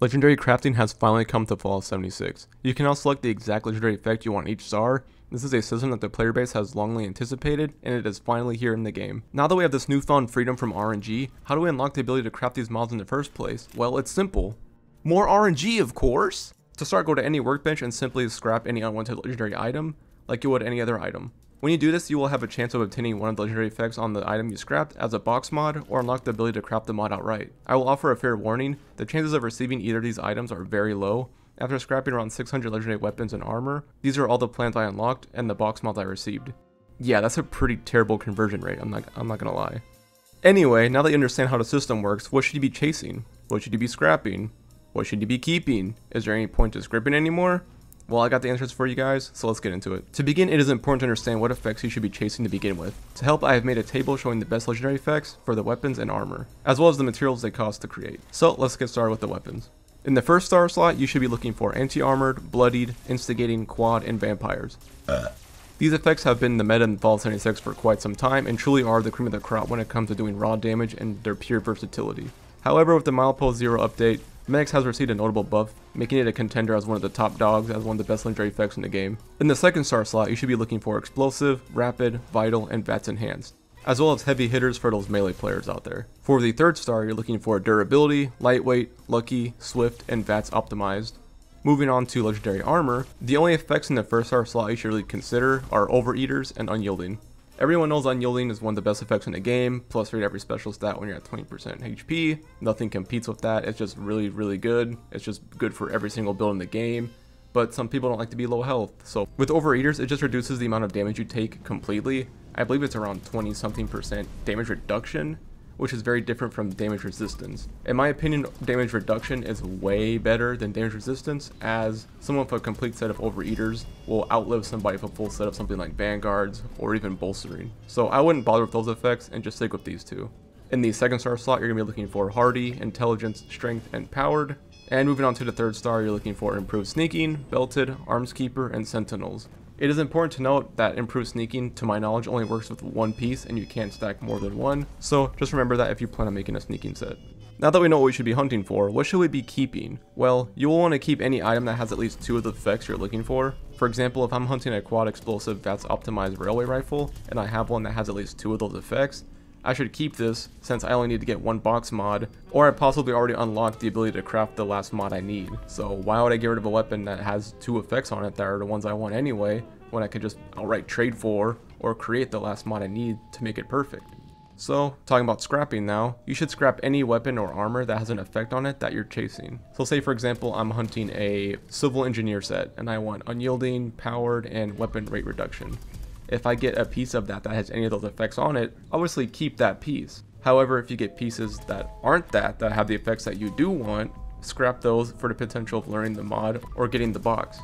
Legendary crafting has finally come to Fallout 76. You can now select the exact legendary effect you want each star. This is a system that the player base has longly anticipated, and it is finally here in the game. Now that we have this newfound freedom from RNG, how do we unlock the ability to craft these mods in the first place? Well, it's simple. More RNG, of course! To start, go to any workbench and simply scrap any unwanted legendary item, like you would any other item. When you do this, you will have a chance of obtaining one of the legendary effects on the item you scrapped as a box mod, or unlock the ability to craft the mod outright. I will offer a fair warning, the chances of receiving either of these items are very low. After scrapping around 600 legendary weapons and armor, these are all the plans I unlocked and the box mods I received. Yeah, that's a pretty terrible conversion rate, I'm not gonna lie. Anyway, now that you understand how the system works, what should you be chasing? What should you be scrapping? What should you be keeping? Is there any point to scripting anymore? Well, I got the answers for you guys, so let's get into it. To begin, it is important to understand what effects you should be chasing to begin with. To help, I have made a table showing the best legendary effects for the weapons and armor, as well as the materials they cost to create. So let's get started with the weapons. In the first star slot, you should be looking for anti-armored, bloodied, instigating, quad, and vampires. These effects have been the meta in Fallout 76 for quite some time and truly are the cream of the crop when it comes to doing raw damage and their pure versatility. However, with the Milepost 0 update, Medics has received a notable buff, making it a contender as one of the top dogs as one of the best legendary effects in the game. In the second star slot, you should be looking for Explosive, Rapid, Vital, and VATS Enhanced, as well as heavy hitters for those melee players out there. For the third star, you're looking for Durability, Lightweight, Lucky, Swift, and VATS Optimized. Moving on to Legendary Armor, the only effects in the first star slot you should really consider are Overeaters and Unyielding. Everyone knows Unyielding is one of the best effects in the game, plus read every special stat when you're at 20% HP. Nothing competes with that, it's just really, really good. It's just good for every single build in the game, but some people don't like to be low health. So with Overeaters, it just reduces the amount of damage you take completely. I believe it's around 20-something% damage reduction, which is very different from damage resistance. In my opinion, damage reduction is way better than damage resistance, as someone with a complete set of Overeaters will outlive somebody with a full set of something like Vanguards or even Bolstering. So I wouldn't bother with those effects and just stick with these two. In the second star slot, you're going to be looking for Hardy, Intelligence, Strength, and Powered. And moving on to the third star, you're looking for Improved Sneaking, Belted, Armskeeper, and Sentinels. It is important to note that improved sneaking, to my knowledge, only works with one piece and you can't stack more than one, so just remember that if you plan on making a sneaking set. Now that we know what we should be hunting for, what should we be keeping? Well, you will want to keep any item that has at least two of the effects you're looking for. For example, if I'm hunting a quad explosive VATS optimized railway rifle, and I have one that has at least two of those effects, I should keep this since I only need to get one box mod, or I possibly already unlocked the ability to craft the last mod I need. So why would I get rid of a weapon that has two effects on it that are the ones I want anyway, when I could just outright trade for or create the last mod I need to make it perfect. So, talking about scrapping now, you should scrap any weapon or armor that has an effect on it that you're chasing. So say for example, I'm hunting a civil engineer set and I want unyielding, powered, and weapon rate reduction. If I get a piece of that has any of those effects on it, obviously keep that piece. However, if you get pieces that aren't that have the effects that you do want, scrap those for the potential of learning the mod or getting the box.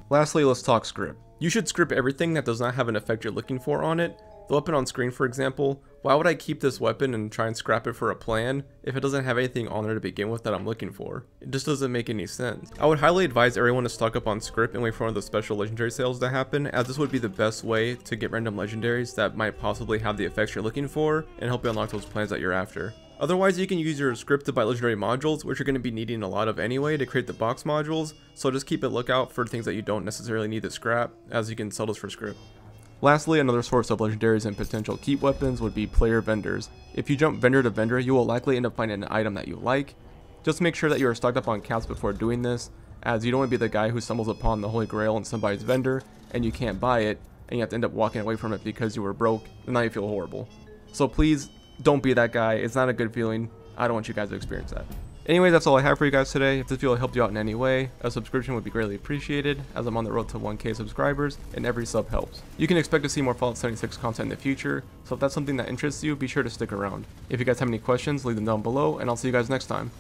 Lastly, let's talk scrip. You should scrip everything that does not have an effect you're looking for on it. The weapon on screen, for example, why would I keep this weapon and try and scrap it for a plan if it doesn't have anything on there to begin with that I'm looking for? It just doesn't make any sense. I would highly advise everyone to stock up on scrip and wait for one of the special legendary sales to happen, as this would be the best way to get random legendaries that might possibly have the effects you're looking for and help you unlock those plans that you're after. Otherwise, you can use your script to buy legendary modules, which you're going to be needing a lot of anyway to create the box modules, so just keep a lookout for things that you don't necessarily need to scrap, as you can sell those for script. Lastly, another source of legendaries and potential keep weapons would be player vendors. If you jump vendor to vendor, you will likely end up finding an item that you like. Just make sure that you are stocked up on caps before doing this, as you don't want to be the guy who stumbles upon the holy grail in somebody's vendor and you can't buy it, and you have to end up walking away from it because you were broke, and now you feel horrible. So please, don't be that guy. It's not a good feeling. I don't want you guys to experience that. Anyway, that's all I have for you guys today. If this video helped you out in any way, a subscription would be greatly appreciated, as I'm on the road to 1K subscribers, and every sub helps. You can expect to see more Fallout 76 content in the future, so if that's something that interests you, be sure to stick around. If you guys have any questions, leave them down below, and I'll see you guys next time.